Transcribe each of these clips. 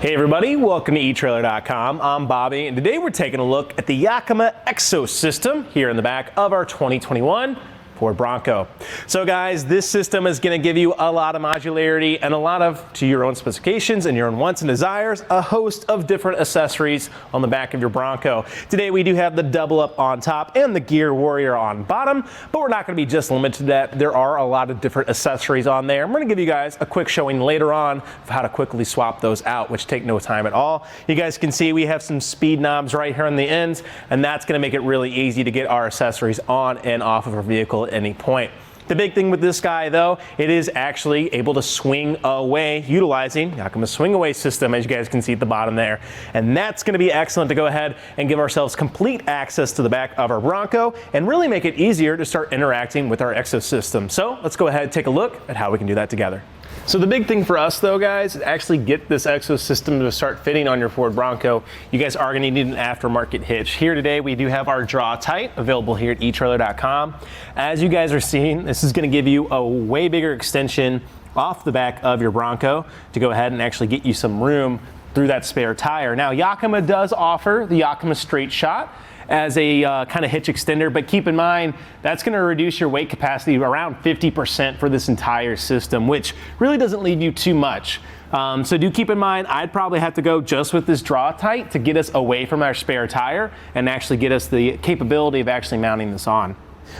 Hey everybody, welcome to etrailer.com. I'm Bobby, and today we're taking a look at the Yakima EXO System here in the back of our 2021 Ford Bronco. So guys, this system is going to give you a lot of modularity and a lot of, to your own specifications and your own wants and desires, a host of different accessories on the back of your Bronco. Today we do have the DoubleUp on top and the GearWarrior on bottom, but we're not going to be just limited to that. There are a lot of different accessories on there. I'm going to give you guys a quick showing later on of how to quickly swap those out, which take no time at all. You guys can see we have some speed knobs right here on the ends, and that's going to make it really easy to get our accessories on and off of our vehicle at any point. The big thing with this guy though, it is actually able to swing away utilizing Yakima's swing away system, as you guys can see at the bottom there. And that's going to be excellent to go ahead and give ourselves complete access to the back of our Bronco and really make it easier to start interacting with our EXO system. So let's go ahead and take a look at how we can do that together. So the big thing for us though, guys, is actually get this EXO system to start fitting on your Ford Bronco. You guys are going to need an aftermarket hitch. Here today we do have our Draw Tight available here at etrailer.com. As you guys are seeing, this is going to give you a way bigger extension off the back of your Bronco to go ahead and actually get you some room through that spare tire. Now Yakima does offer the Yakima Straight Shot as a kind of hitch extender, but keep in mind that's going to reduce your weight capacity around 50% for this entire system, which really doesn't leave you too much. So do keep in mind, I'd probably have to go just with this Draw Tight to get us away from our spare tire and actually get us the capability of actually mounting this on.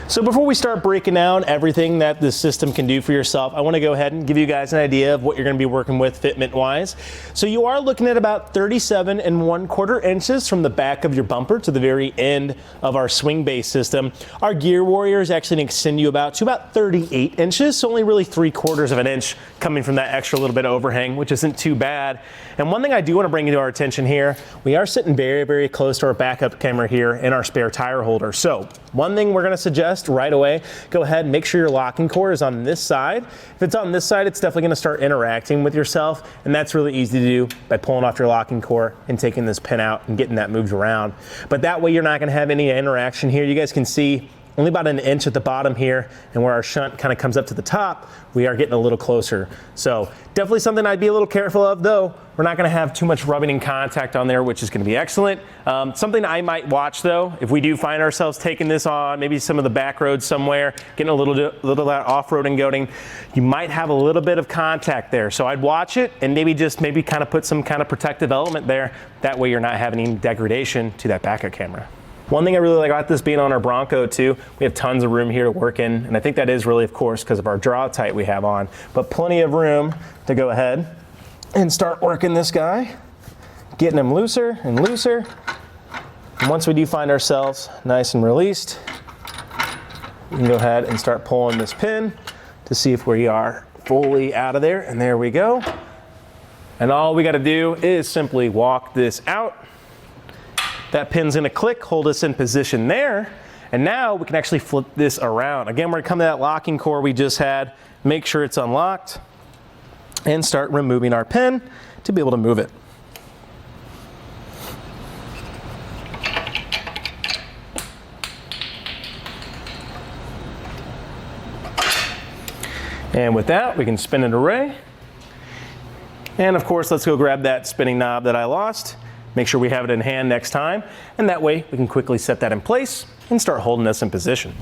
So before we start breaking down everything that this system can do for yourself, I want to go ahead and give you guys an idea of what you're going to be working with fitment wise. So you are looking at about 37 1/4 inches from the back of your bumper to the very end of our swing base system. Our GearWarrior is actually going to extend you to about 38 inches, so only really 3/4 of an inch coming from that extra little bit of overhang, which isn't too bad. And one thing I do want to bring to our attention here, we are sitting very, very close to our backup camera here in our spare tire holder. So one thing we're going to suggest right away, go ahead and make sure your locking cord is on this side. If it's on this side, it's definitely going to start interacting with yourself, and that's really easy to do by pulling off your locking cord and taking this pin out and getting that moved around. But that way you're not going to have any interaction here. You guys can see only about an inch at the bottom here, and where our shunt kind of comes up to the top, we are getting a little closer. So definitely something I'd be a little careful of though. We're not going to have too much rubbing in contact on there, which is going to be excellent. Something I might watch though, if we do find ourselves taking this on, maybe some of the back roads somewhere, getting a little of that off-roading going, you might have a little bit of contact there. So I'd watch it and maybe kind of put some kind of protective element there. That way you're not having any degradation to that backup camera. One thing I really like about this being on our Bronco too, we have tons of room here to work in, and I think that is really, of course, because of our Draw Tight we have on, but plenty of room to go ahead and start working this guy, getting him looser and looser. And once we do find ourselves nice and released, we can go ahead and start pulling this pin to see if we are fully out of there, and there we go. And all we got to do is simply walk this out. That pin's going to click, hold us in position there, and now we can actually flip this around. Again, we're going to come to that locking cord we just had, make sure it's unlocked, and start removing our pin to be able to move it. And with that, we can spin it away. And of course, let's go grab that spinning knob that I lost. Make sure we have it in hand next time, and that way we can quickly set that in place and start holding us in position.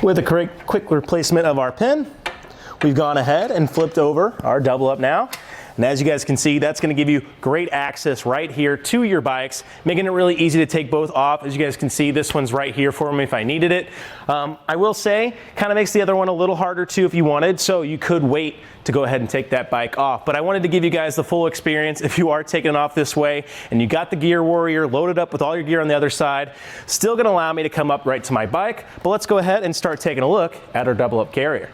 With a quick replacement of our pin, we've gone ahead and flipped over our DoubleUp now. And as you guys can see, that's going to give you great access right here to your bikes, making it really easy to take both off. As you guys can see, this one's right here for me if I needed it. I will say, kind of makes the other one a little harder too if you wanted, so you could wait to go ahead and take that bike off. But I wanted to give you guys the full experience if you are taking it off this way and you got the GearWarrior loaded up with all your gear on the other side. Still going to allow me to come up right to my bike, but let's go ahead and start taking a look at our DoubleUp carrier.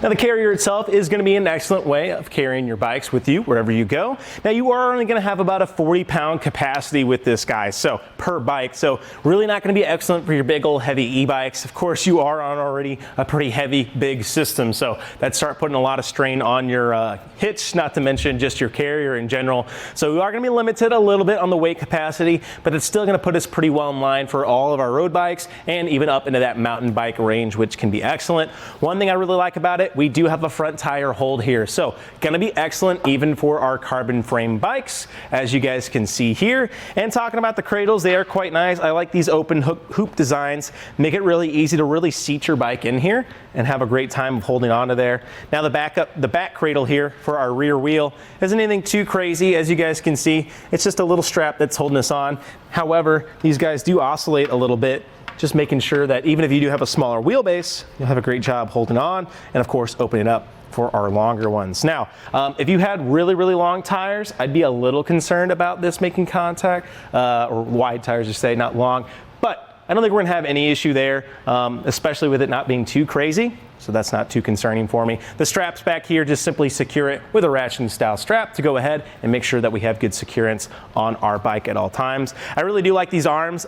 Now the carrier itself is going to be an excellent way of carrying your bikes with you wherever you go. Now you are only going to have about a 40-pound capacity with this guy, so per bike, so really not going to be excellent for your big old heavy e-bikes. Of course you are on already a pretty heavy big system, so that start putting a lot of strain on your hitch, not to mention just your carrier in general. So we are going to be limited a little bit on the weight capacity, but it's still going to put us pretty well in line for all of our road bikes and even up into that mountain bike range, which can be excellent. One thing I really like about about it, we do have a front tire hold here. So gonna be excellent even for our carbon frame bikes, as you guys can see here. And talking about the cradles, they are quite nice. I like these open hoop designs, make it really easy to really seat your bike in here and have a great time of holding onto there. Now the back cradle here for our rear wheel isn't anything too crazy. As you guys can see, it's just a little strap that's holding us on. However, these guys do oscillate a little bit, just making sure that even if you do have a smaller wheelbase, you'll have a great job holding on, and of course opening up for our longer ones. Now, if you had really, really long tires, I'd be a little concerned about this making contact, or wide tires, you say, not long, but I don't think we're gonna have any issue there, especially with it not being too crazy. So that's not too concerning for me. The straps back here, just simply secure it with a ratcheting style strap to go ahead and make sure that we have good securance on our bike at all times. I really do like these arms.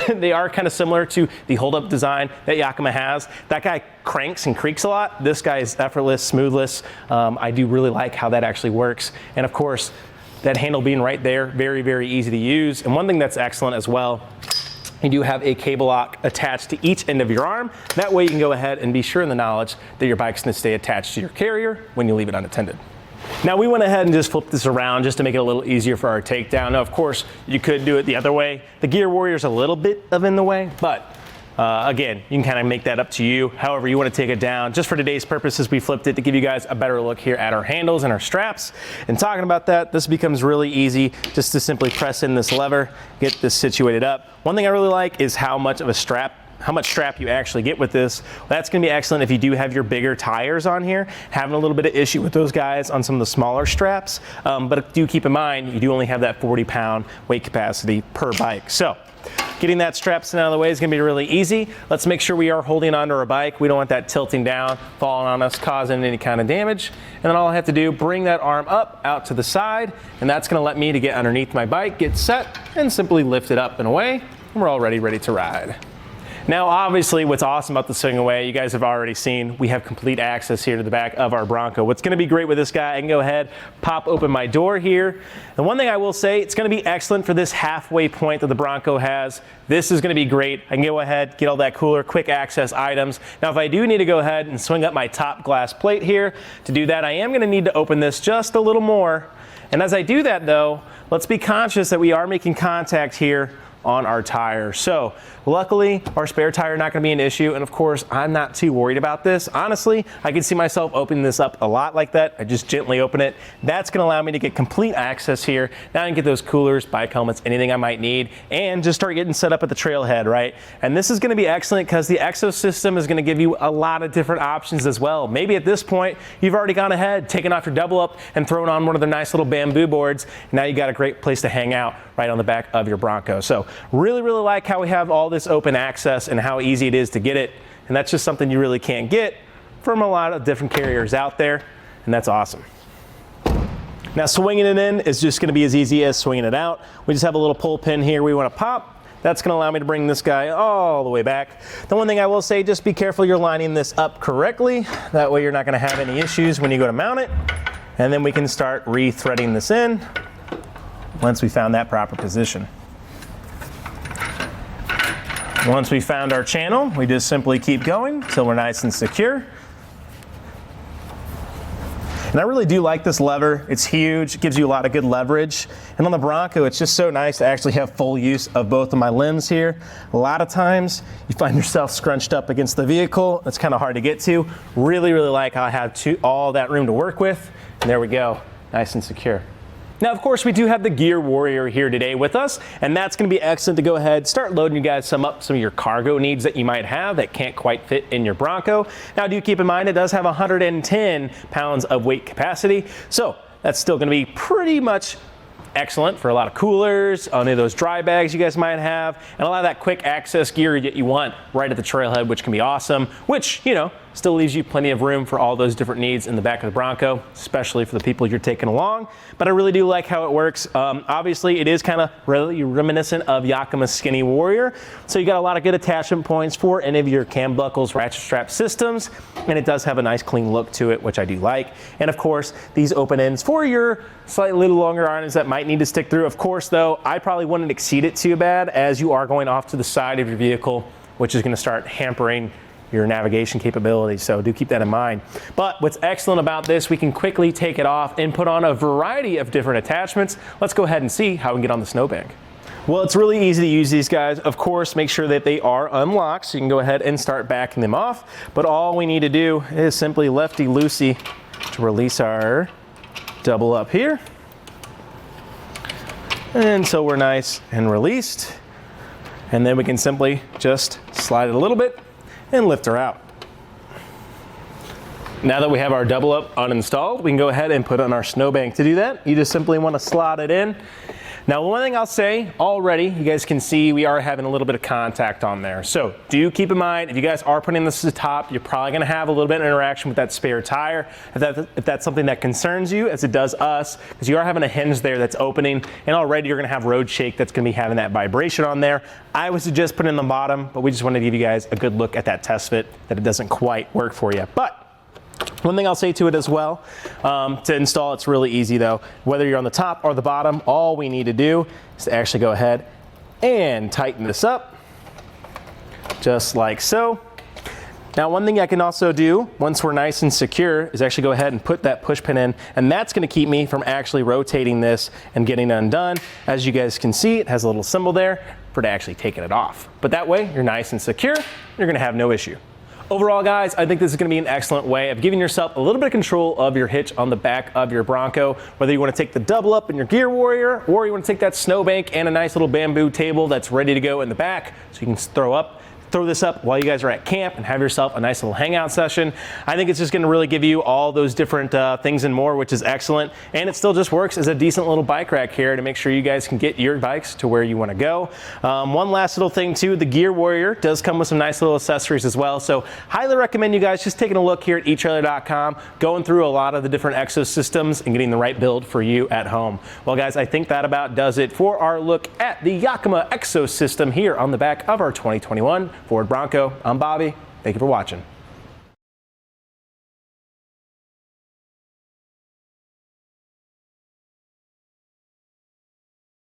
They are kind of similar to the hold-up design that Yakima has. That guy cranks and creaks a lot. This guy is effortless, smoothless. I do really like how that actually works. And of course, that handle being right there, very, very easy to use. And one thing that's excellent as well, you do have a cable lock attached to each end of your arm. That way you can go ahead and be sure in the knowledge that your bike's gonna stay attached to your carrier when you leave it unattended. Now we went ahead and just flipped this around just to make it a little easier for our takedown. Now of course, you could do it the other way. The GearWarrior's a little bit in the way, but again, you can kind of make that up to you. However you want to take it down. Just for today's purposes, we flipped it to give you guys a better look here at our handles and our straps. And talking about that, this becomes really easy just to simply press in this lever, get this situated up. One thing I really like is how much strap you actually get with this. Well, that's gonna be excellent if you do have your bigger tires on here, having a little bit of issue with those guys on some of the smaller straps. But do keep in mind, you do only have that 40-pound weight capacity per bike. So getting that strap out of the way is gonna be really easy. Let's make sure we are holding onto our bike. We don't want that tilting down, falling on us, causing any kind of damage. And then all I have to do, bring that arm up, out to the side, and that's gonna let me to get underneath my bike, get set, and simply lift it up and away, and we're already ready to ride. Now, obviously, what's awesome about the swing away, you guys have already seen, we have complete access here to the back of our Bronco. What's gonna be great with this guy, I can go ahead, pop open my door here. And one thing I will say, it's gonna be excellent for this halfway point that the Bronco has. This is gonna be great. I can go ahead, get all that cooler, quick access items. Now, if I do need to go ahead and swing up my top glass plate here, to do that, I am gonna need to open this just a little more. And as I do that though, let's be conscious that we are making contact here on our tire. So luckily our spare tire not gonna be an issue, and of course I'm not too worried about this. Honestly, I can see myself opening this up a lot like that. I just gently open it. That's gonna allow me to get complete access here. Now I can get those coolers, bike helmets, anything I might need, and just start getting set up at the trailhead, right? And this is gonna be excellent because the EXO system is gonna give you a lot of different options as well. Maybe at this point you've already gone ahead, taken off your DoubleUp and thrown on one of the nice little bamboo boards. Now you got a great place to hang out right on the back of your Bronco. So really, really like how we have all this open access and how easy it is to get it. And that's just something you really can't get from a lot of different carriers out there. And that's awesome. Now swinging it in is just gonna be as easy as swinging it out. We just have a little pull pin here we wanna pop. That's gonna allow me to bring this guy all the way back. The one thing I will say, just be careful you're lining this up correctly. That way you're not gonna have any issues when you go to mount it. And then we can start re-threading this in once we found that proper position. Once we found our channel, we just simply keep going until we're nice and secure. And I really do like this lever. It's huge, it gives you a lot of good leverage. And on the Bronco, it's just so nice to actually have full use of both of my limbs here. A lot of times, you find yourself scrunched up against the vehicle. It's kind of hard to get to. Really, really like how I have all that room to work with. And there we go, nice and secure. Now, of course, we do have the GearWarrior here today with us, and that's going to be excellent to go ahead, start loading you guys some of your cargo needs that you might have that can't quite fit in your Bronco. Now, do keep in mind it does have 110 pounds of weight capacity, so that's still going to be pretty much excellent for a lot of coolers, any of those dry bags you guys might have, and a lot of that quick access gear that you want right at the trailhead, which can be awesome, which, you know, still leaves you plenty of room for all those different needs in the back of the Bronco, especially for the people you're taking along. But I really do like how it works. Obviously, it is kind of really reminiscent of Yakima's Skinny Warrior. So you got a lot of good attachment points for any of your cam buckles, ratchet strap systems, and it does have a nice clean look to it, which I do like. And of course, these open ends for your slightly little longer irons that might need to stick through. Of course, though, I probably wouldn't exceed it too bad as you are going off to the side of your vehicle, which is going to start hampering your navigation capabilities. So do keep that in mind. But what's excellent about this, we can quickly take it off and put on a variety of different attachments. Let's go ahead and see how we can get on the snowbank. Well, it's really easy to use these guys. Of course, make sure that they are unlocked so you can go ahead and start backing them off. But all we need to do is simply lefty-loosey to release our double up here. And so we're nice and released. And then we can simply just slide it a little bit and lift her out. Now that we have our double up uninstalled, we can go ahead and put on our snowbank. To do that, you just simply want to slot it in. Now, one thing I'll say already, you guys can see we are having a little bit of contact on there. So do keep in mind, if you guys are putting this to the top, you're probably going to have a little bit of interaction with that spare tire. If that's something that concerns you, as it does us, because you are having a hinge there that's opening, and already you're going to have road shake that's going to be having that vibration on there. I would suggest putting it in the bottom, but we just wanted to give you guys a good look at that test fit, that it doesn't quite work for you. But one thing I'll say to it as well, to install, it's really easy though. Whether you're on the top or the bottom, all we need to do is to actually go ahead and tighten this up, just like so. Now, one thing I can also do, once we're nice and secure, is actually go ahead and put that push pin in, and that's gonna keep me from actually rotating this and getting undone. As you guys can see, it has a little symbol there for actually taking it off. But that way, you're nice and secure, you're gonna have no issue. Overall, guys, I think this is going to be an excellent way of giving yourself a little bit of control of your hitch on the back of your Bronco. Whether you want to take the double up in your GearWarrior, or you want to take that snowbank and a nice little bamboo table that's ready to go in the back, so you can throw this up while you guys are at camp and have yourself a nice little hangout session. I think it's just going to really give you all those different things and more, which is excellent. And it still just works as a decent little bike rack here to make sure you guys can get your bikes to where you want to go. One last little thing too, the GearWarrior does come with some nice little accessories as well. So highly recommend you guys just taking a look here at etrailer.com, going through a lot of the different EXO systems and getting the right build for you at home. Well, guys, I think that about does it for our look at the Yakima EXO System here on the back of our 2021 Ford Bronco. I'm Bobby. Thank you for watching.